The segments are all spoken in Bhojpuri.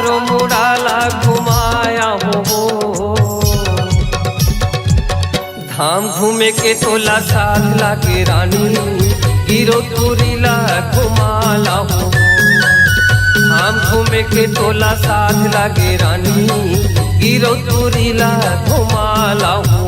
चारों मुड़ाला घुमाया हो। धाम घूमे के तोला साथ लागे रानी, गिरौतपुरीला घुमाला हो। धाम घूमे के तोला साथ लागे रानी, गिरौतपुरीला घुमाला हो।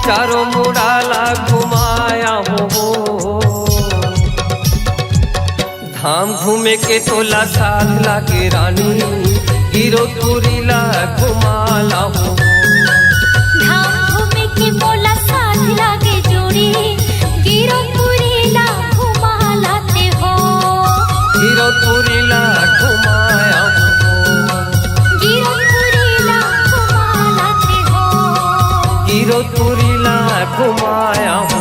चारों मुड़ाला घुमाया हो। धाम घूमे के तोला साथ लागे रानी, गिरौतपुरीला घुमाला हो। धाम घूमे के तोला साथ लागे जोड़ी, गिरौतपुरीला घुमालाते हो। गिरौतपुरीला घुमाया हो। गिरौतपुरीला घुमालाते हो। गिरौतपुरीला घुमाया हो।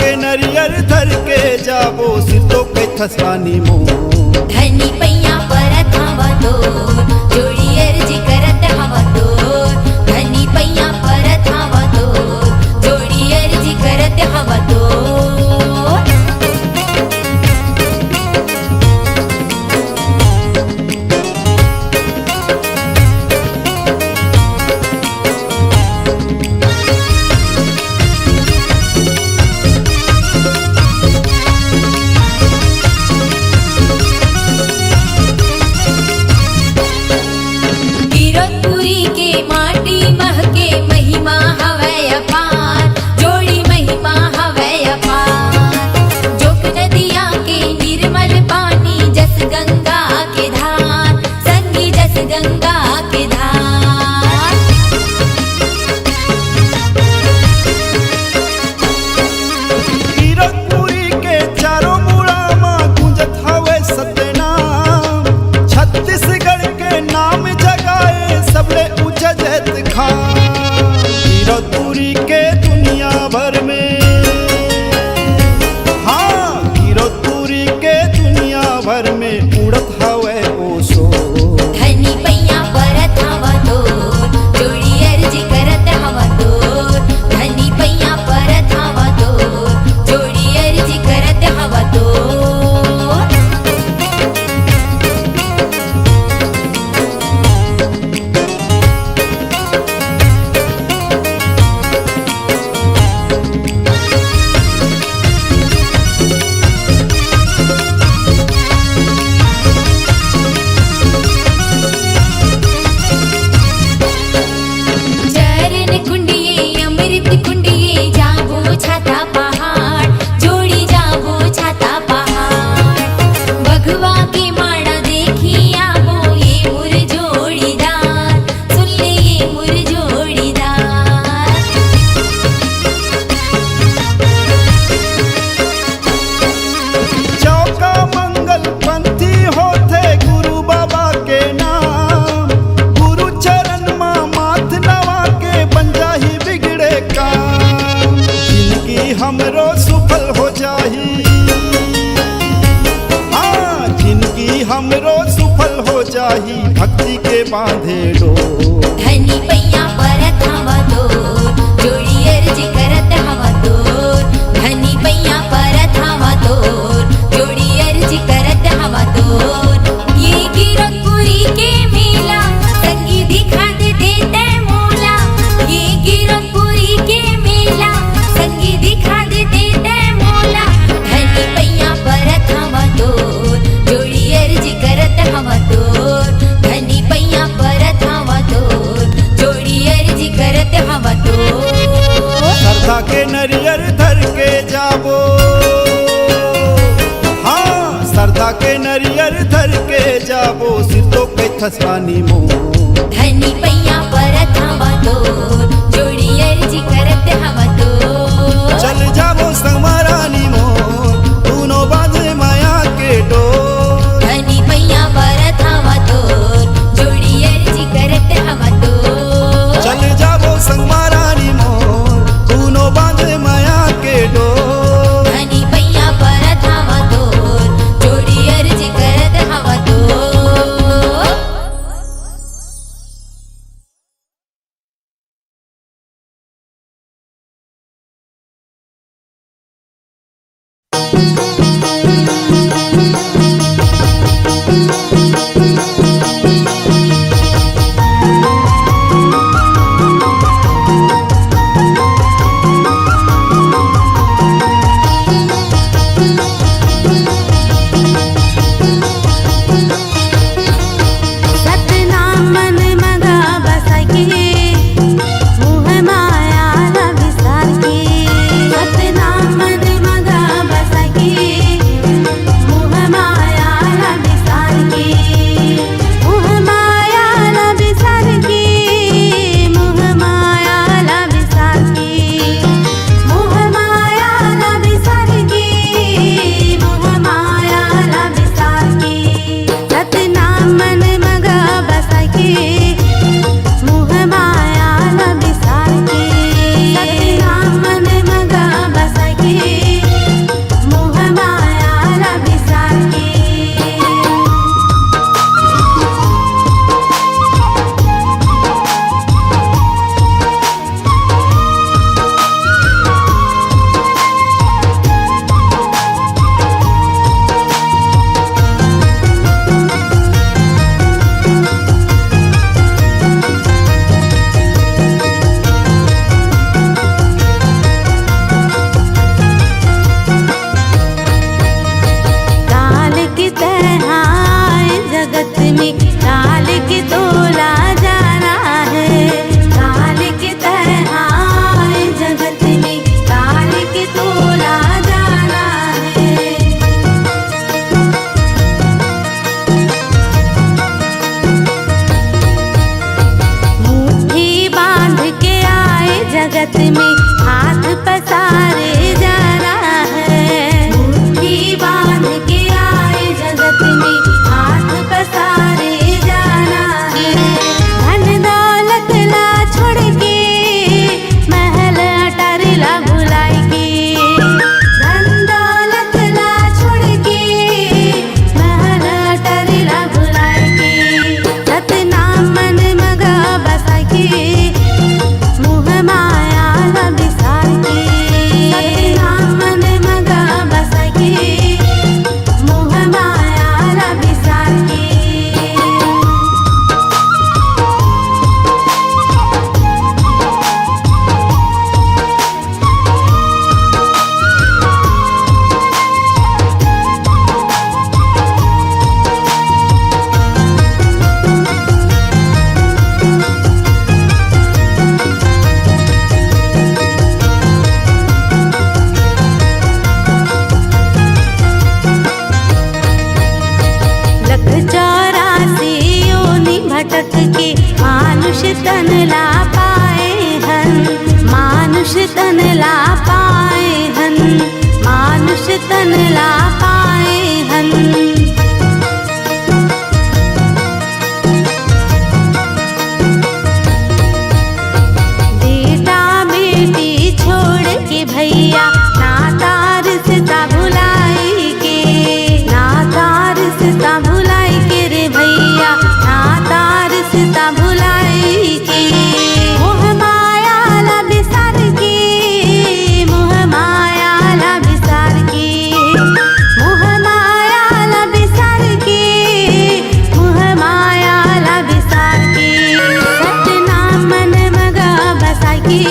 के नरियर धर के जाबो सिर तो के थसानी मो धनी पैया परत हवा तो जोड़ी अर्जी करत हवा तो धनी पैया परत हवा तो जोड़ी अर्जी करत हवा तो गिरतपुरी के माटी महके महिमा हवै अपार जोड़ी महिमा हवै अपार जोक नदिया के निर्मल पानी जस गंगा के धार संगी जस गंगा के धार गिरतपुरी के चारों मुड़ा मां गुंजत हवे सतनाम छत्तीसगढ़ के नाम जगाए सबले ऊंचा जैत खान गिरतपुरी के दुनिया भर में हाँ गिरतपुरी के दुनिया भर में उड़त हवे ओसो धनी पैया परत हवा तो जोड़ी अर्जी करत हवा तो धनी पैया परत हवा तो जोड़ी अर्जी करत हवा तो चरण कुंडिये अमृत कुंडिये जाबो छाता पहाड़ जोड़ी जाबो छाता पहाड़ बघवा के माड़ा देखी आबो ये मुर जोड़ीदार सुन ले ये मुर जोड़ीदार चौका मंगल पंथी होते गुरु बाबा के नाम गुरु चरण मां माथ नवा के बन जाही बिगड़े काम जिंदगी हमरो सफल हो जाही हाँ जिंदगी हमरो सफल हो जाही भक्ति के बांधे डो धनी पैया परत हवा तो जोड़ी अर्जी करत हवा तो धनी पैया परत हवा तो जोड़ी अर्जी करत हवा तो ये गिरतपुरी के मेला संगी दिखा दे देते मोला ये गिरतपुरी के मेला संगी दिखा दे देते मोला धनी पैया परत हवा तो जोड़ी अर्जी करत हवा तो धनी पैया परत हवा तो जोड़ी अर्जी करत हवा तो श्रद्धा के नरियर धर के जाबो हाँ श्रद्धा के नरियर धर के जाबो सिर तो के थसानी मो धनी पैया परत हवा तो जोड़ी अर्जी करत हवा तो चल जाबो संगमारानी मो तूनो बांधे माया के डो धनी पैया परत हवा तो जोड़ी अर्जी करत हवा तो चल जाबो संगमारानी मो तूनो बांधे माया के डो तन ला पाए हन। बेटा बेटी छोड़ के भैया नाता रिश्ता भुलाई के, नाता रिश्ता भुलाई के रे भैया, नाता रिश्ता भुलाई के। मोह माया ला बिसार के, मोह माया ला बिसार के, मोह माया ला बिसार के, मोह माया ला बिसार के। सतनाम मन मगा बसा के,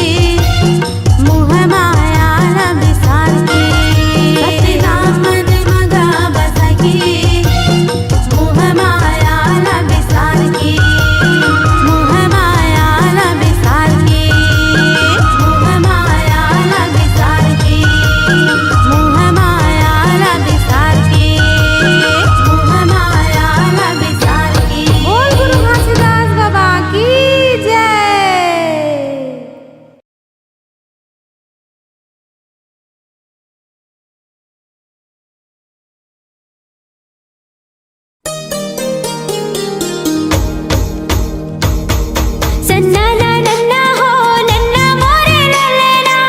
मोह माया ला बिसार के। सतनाम मन मगा बसा के, मोह माया ला बिसार के, मोह माया ला बिसार के, मोह माया ला बिसार के, मोह माया ला बिसार के, मोह माया ला बिसार के। बोल गुरु घासीदास बाबा की जय। सन्ना ना नन्ना हो नन्ना मोरे ललना,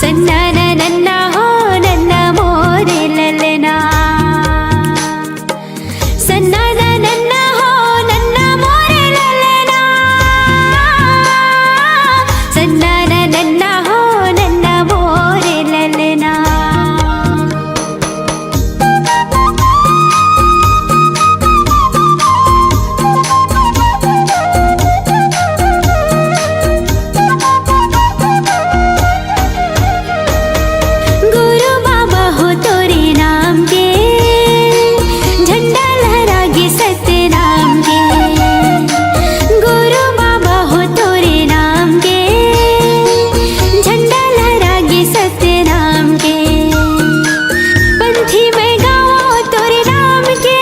सन्ना ना नन्ना हो नन्ना मोरे ललना, सन्ना ना नन्ना हो नन्ना मोरे ललना, सन्ना ना नन्ना हो नन्ना मोरे ललना। गुरु बाबा हो तोरे नाम के, झंडा लहरागे सत्य नाम के। गुरु बाबा हो तोरे नाम के, झंडा लहरागे सत्य नाम के। पंथी में गाओ तोरे नाम के,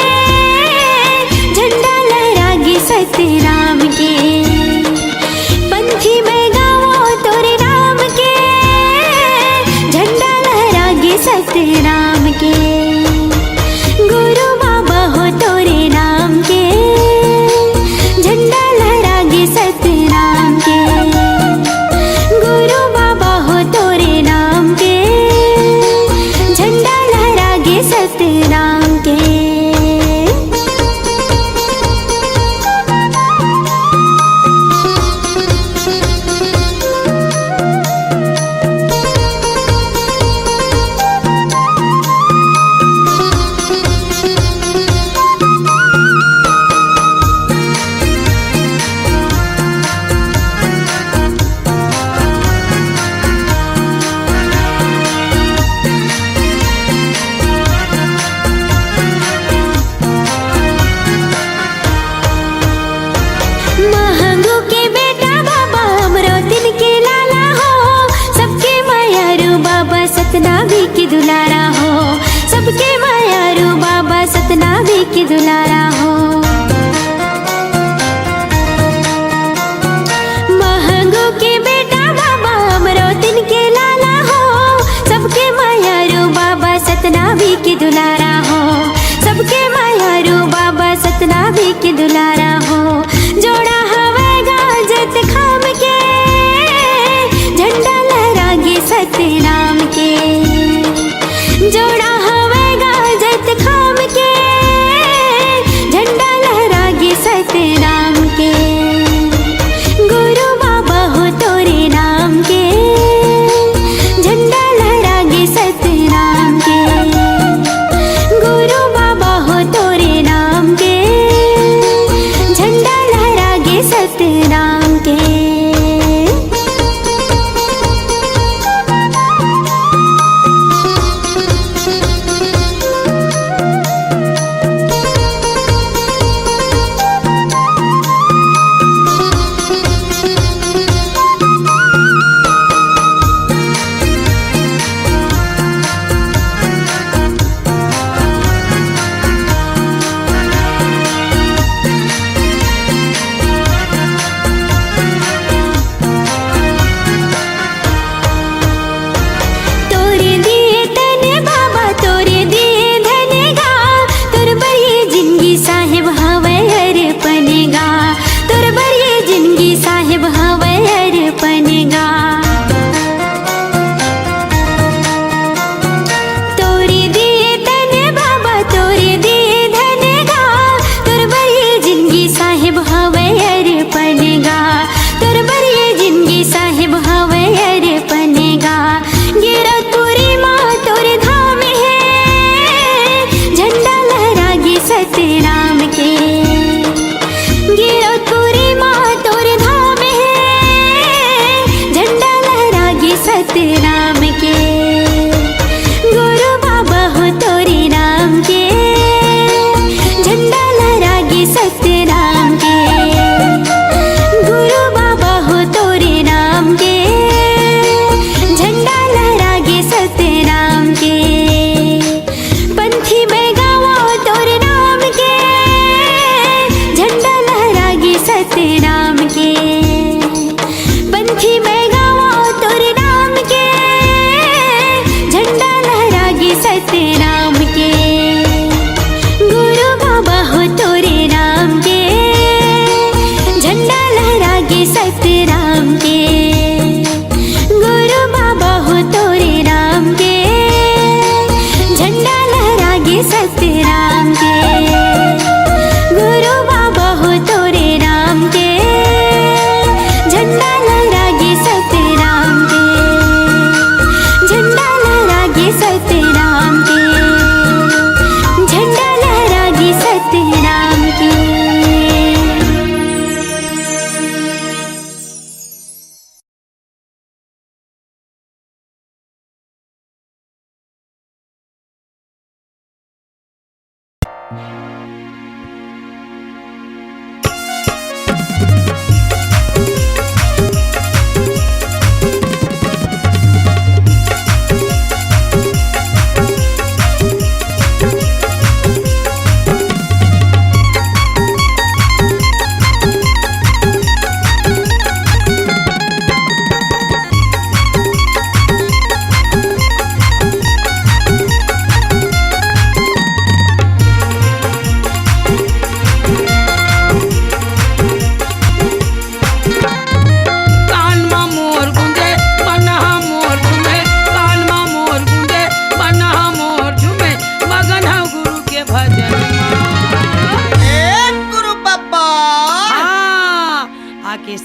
झंडा लहरागे सत्य नाम के। पंथी में गाओ तोरे नाम के, झंडा लहरागे सत्य नाम के। गुरु बाबा हो तोरे नाम के, झंडा लहरागे सत्य नाम के। गुरु बाबा हो तोरे नाम के, झंडा लहरागे सत्य नाम के। सत्यराम के। गुरु बाबा हो तोरे राम के, झंडा लहरागे सत्यराम के। गुरु बाबा हो तोरे राम के, झंडा लहरागे सत्यराम के। गुरु बाबा हो तोरे राम के, झंडा लहरागे सत्यराम के। झंडा लहरागे सत्यराम के, झंडा लहरागे सत्यराम के।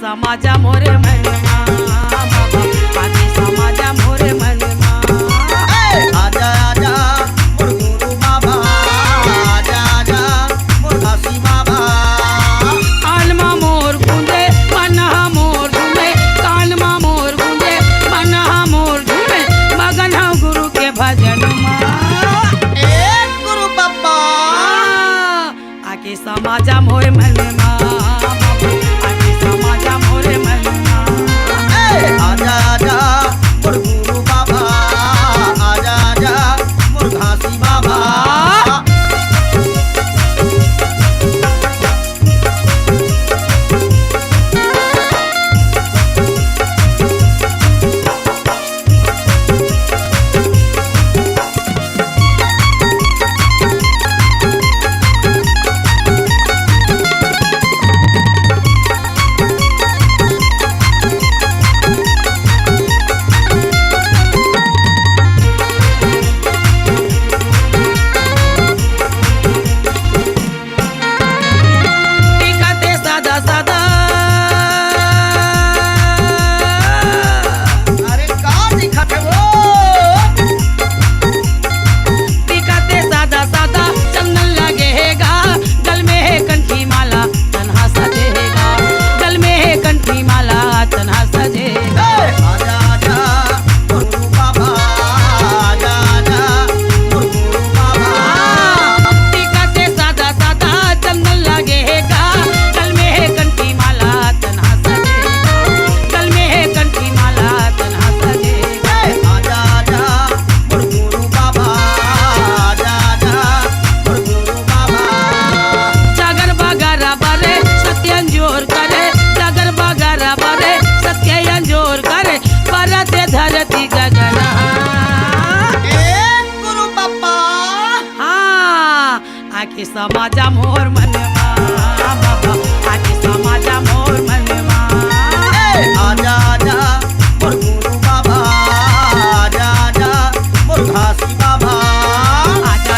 समाजा मोरे मनमा बाबा, आके समाजा मोरे मनमा। आजा आजा मोर गुरु बाबा, आजा आजा मोर घासी बाबा। कानमा मोर गुंजे बनहा मोर झूमे, कानमा मोर गुंजे बनहा मोर झूमे, मगन हूँ गुरु के भजन गुरु बाबा आके समाजा मोरे मनमा बाबा, आके समाजा मोरे मनमा। आजा आजा मोर गुरु बाबा, आजा आजा मोर घासी बाबा। टिकते सादा सादा अरे का दिखत है वो? टिकते सादा सादा चंदन लगेगा, गल में है कंठी माला तन्हा सजेगा, गल में है कंठी माला तन्हा सजेगा। आजा आजा मोर गुरु बाबा, आजा आजा मोर गुरु बाबा। टिकते सादा सादा चंदन लगेगा, गल में है कंठी माला तन्हा सजेगा, गल में है कंठी माला तन्हा सजेगा। आजा आजा मोर गुरु बाबा, आजा आजा मोर गुरु बाबा। जागर बगारा बरे सत्य अंजोर करे, जागर बगारा बरे सत्य अंजोर करे, परते धरती गगन। गुरु बाबा हाँ आके समाजा मोर मनवा बाबा, आके समाजा मोर मनवा। आजा आजा मोर गुरु बाबा, आजा आजा मोर घासी बाबा। आजा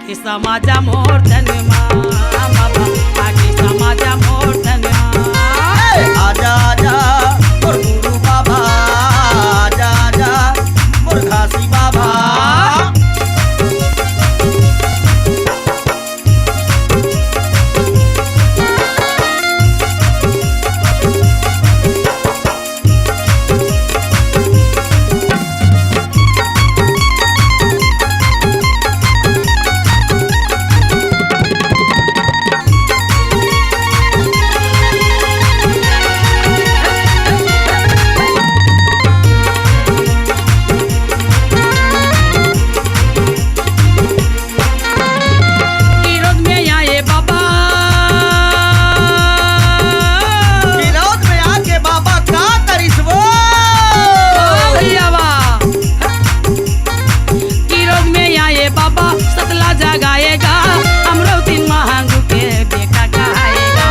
आकी समाजा मोर धनमा बाबा आकी समाजा मोर धनमा आजा आजा मोर गुरु बाबा आजा आजा मोर घासी बाबा विरोध में आए बाबा विरोध में आके बाबा का करिस वो भैया बा विरोध में आए बाबा सतला जगाएगा अमरावती महांगू के बेटा कहाएगा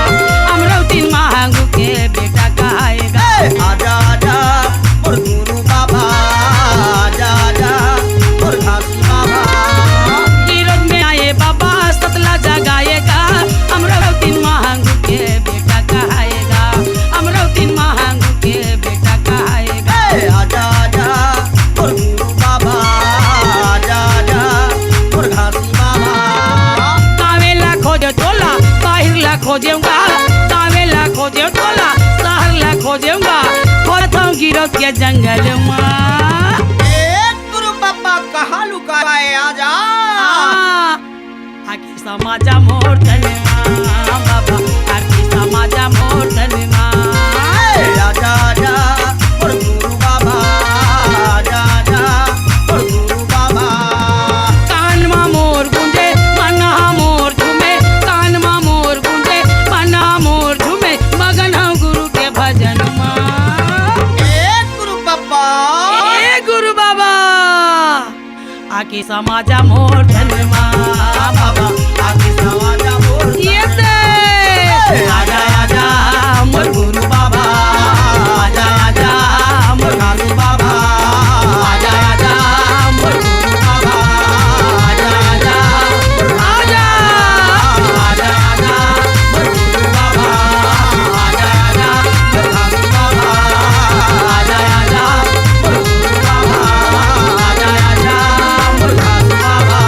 अमरावती महांगू के बेटा कहाएगा आजा आजा मोर गुरु बाबा आजा आजा मोर घासी बाबा विरोध में आए बाबा सतला जगाएगा अमरावती महांगू के बेटा कहाएगा अमरावती महांगू के बेटा कहाएगा आजा आजा मोर गुरु बाबा आजा आजा मोर घासी बाबा कावेला खोजो तोला बाहिरला खोजेऊंगा कावेला खोजो तोला शहरला खोजेऊंगा खोजता हूँ गिरोध के जंगल में गुरु बाबा कहाँ लुकाए आजा आकी समाजा मोर धनमा बाबा आकी समाजा मोर धनमा आजा आजा मोर गुरु बाबा आजा आजा मोर गुरु बाबा कान मा मोर गुंजे मना मोर झूमे कान मा मोर गुंजे मना मोर झूमे मगन हूँ गुरु के भजन गुरु बाबा ए गुरु बाबा आकी समाजा मोर धनमा बाबा आके समाजा मोर ये दे आजा आजा मोर गुरु बाबा आजा आजा मोर घासी बाबा आजा आजा मोर गुरु बाबा आजा आजा आजा आजा आजा मोर गुरु बाबा आजा आजा मोर घासी बाबा आजा आजा मोर गुरु बाबा आजा आजा मोर घासी बाबा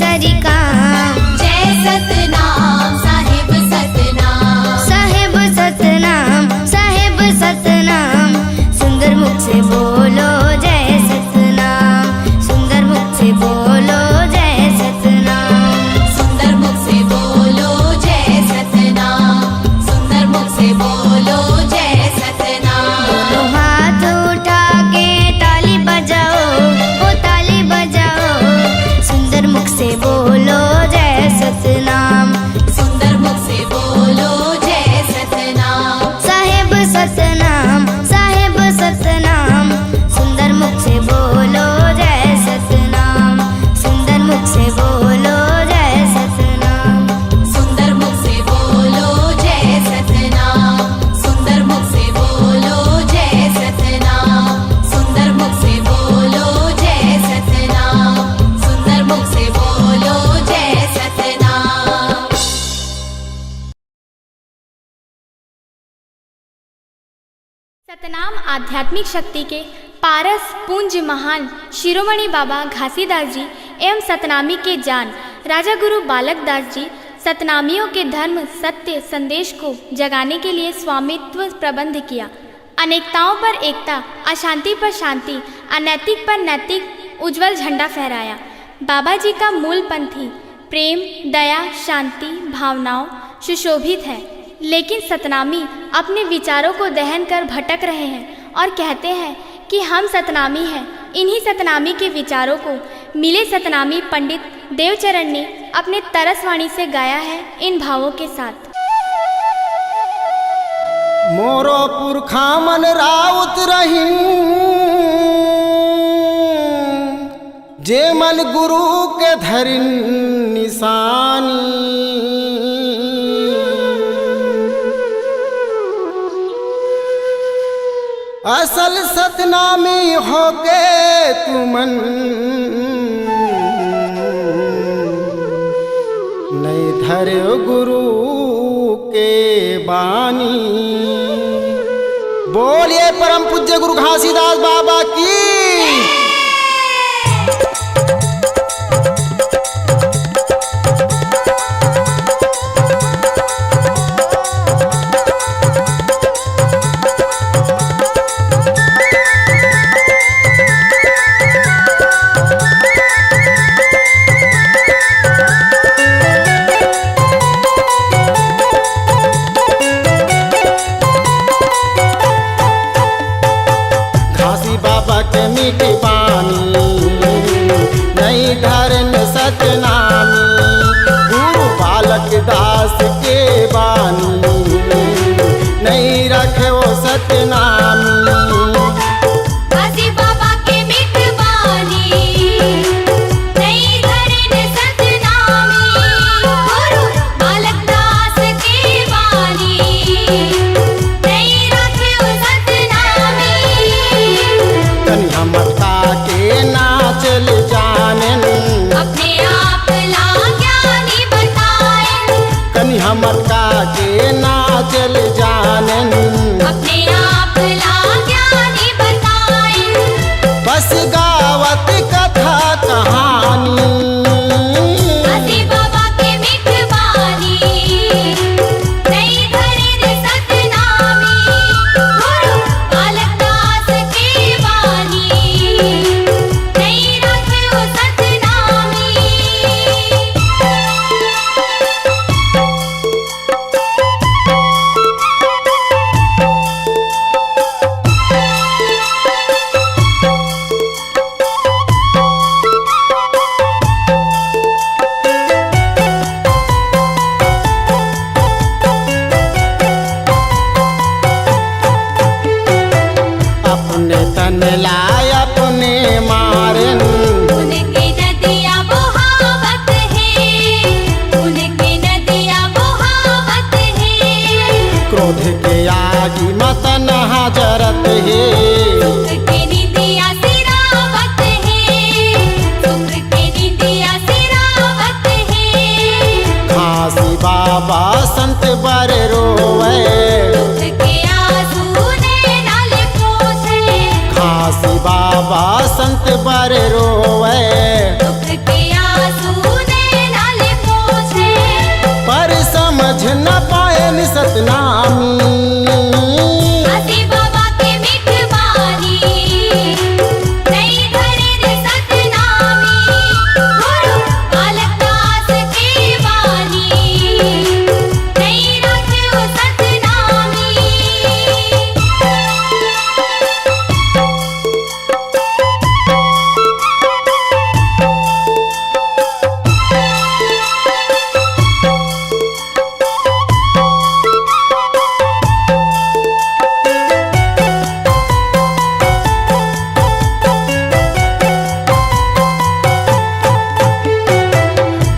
सरी काम जय सतनाम साहिब सतनाम साहेब सतनाम साहेब सतनाम सुंदर मुख से बोलो जय सतनाम सुंदर मुख से बोलो जय सतनाम सुंदर मुख से बोलो जय सतनाम सुंदर मुख से बोलो जय सतनाम दोनों हाथ उठा के ताली बजाओ ओ ताली बजाओ सुंदर मुख से बोलो जय सतनाम सुंदर मुख से बोलो जय सतनाम साहेब सतनाम साहेब सतनाम सुंदर मुख से बोलो जय सतनाम सुंदर मुख से बोलो जय सतनाम सुंदर मुख से बोलो जय सतनाम सुंदर मुख से बोलो जय सतनाम सुंदर मुख से बोलो जय सतनाम सुंदर मुख से बोलो जय सतनाम सतनाम आध्यात्मिक शक्ति के पारस पूंज महान शिरोमणि बाबा घासीदास जी एवं सतनामी के जान राजा गुरु बालक दास जी सतनामियों के धर्म सत्य संदेश को जगाने के लिए स्वामित्व प्रबंध किया। अनेकताओं पर एकता, अशांति पर शांति, अनैतिक पर नैतिक उज्जवल झंडा फहराया। बाबा जी का मूल पंथी प्रेम, दया, शांति भावनाओं सुशोभित है, लेकिन सतनामी अपने विचारों को दहन कर भटक रहे हैं और कहते हैं कि हम सतनामी हैं। इन्हीं सतनामी के विचारों को मिले सतनामी पंडित देवचरण ने अपने तरसवाणी से गाया है इन भावों के साथ। मोरो पुरखा मन राउत रही जे मन गुरु के धरिन निशानी असल सतनामी होके तुमन नहीं धरे गुरु के बानी। बोलिए परम पूज्य गुरु घासीदास बाबा की। मीठी पानी नहीं धरन सतनामी गुरु बालक दास के बानी नहीं रखे वो सतनामी। घासी बाबा के मिठवानी नहीं धरन सतनामी गुरु बालक दास के बानी नहीं रखे वो सतनामी। तनि हमका के नाचल जानन अपने आप ला ज्ञानी बताए कनि हमका के नाचल जानन अपने आप ला ज्ञानी बताए बस गावत कथा कहानी। घासी बाबा के मिठवानी नहीं धरन सतनामी गुरु बालक दास के बानी नहीं रखे वो सतनामी। अपने तन लाय अपने मारन उनकी नदियाँ बहावत है उनकी नदियाँ बहावत है क्रोध के आगी मतन हाजरत है सुख की निदियाँ सिरावत है सुख की निदियाँ सिरावत है घासी बाबा संत बर रोवे दुख के आंसू ने नाले पोंछे घासी बाबा संत बर रोवे दुख के आंसू ने सतनामी। घासी बाबा के मीठ बानी नहीं धरे रे सतनामी। गुरु बालक दास के बानी नहीं रखे वो सतनामी।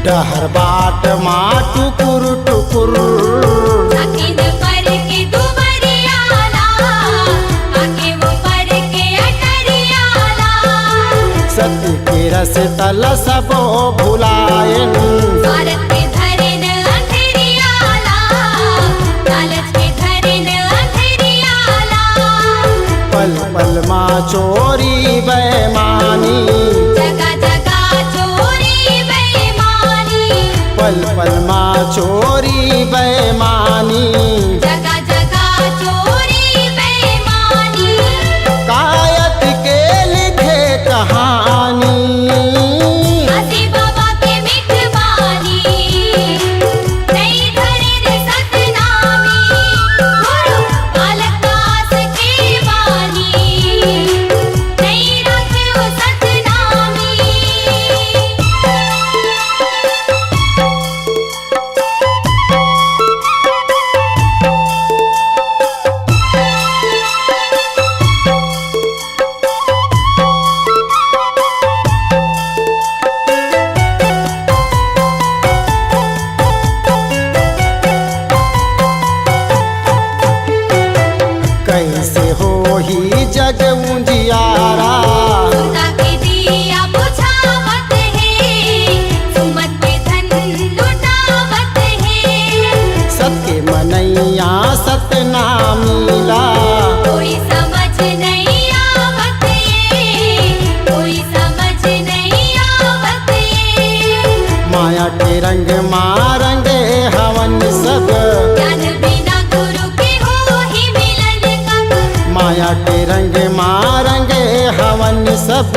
डहर बाट माँ टुकुर टुकुर, अखिन पर के दुबरियाला आके वो पर के अटरियाला। सत्य के रस तल सबो भुलायन। स्वार्थ के धरे न अंधेरियाला लालच के धरे न अंधेरियाला। पल पल माँ चोरी बेमानी, जगह जगह चोरी बेईमानी। पल पल माँ चोरी बेमानी। जगह जगह चोरी बेईमानी। कायत के लिखे कहानी। घासी बाबा के मीठ बानी नहीं धरे रे सतनामी। गुरु बालक दास के बानी नहीं रखे वो सतनामी। कैसे हो ही जग उजियारा। सुता के दिया बुझावत है सुमत पे धन लुटावत है। सत्य मनैया सतना मिला। कोई समझ नहीं आवत ये कोई समझ नहीं आवत ये। माया के रंग मारंगे हवन सब। ज्ञान बिना गुरु के हो ही मिलन कब। माया के रंग मारंगे हवन सब।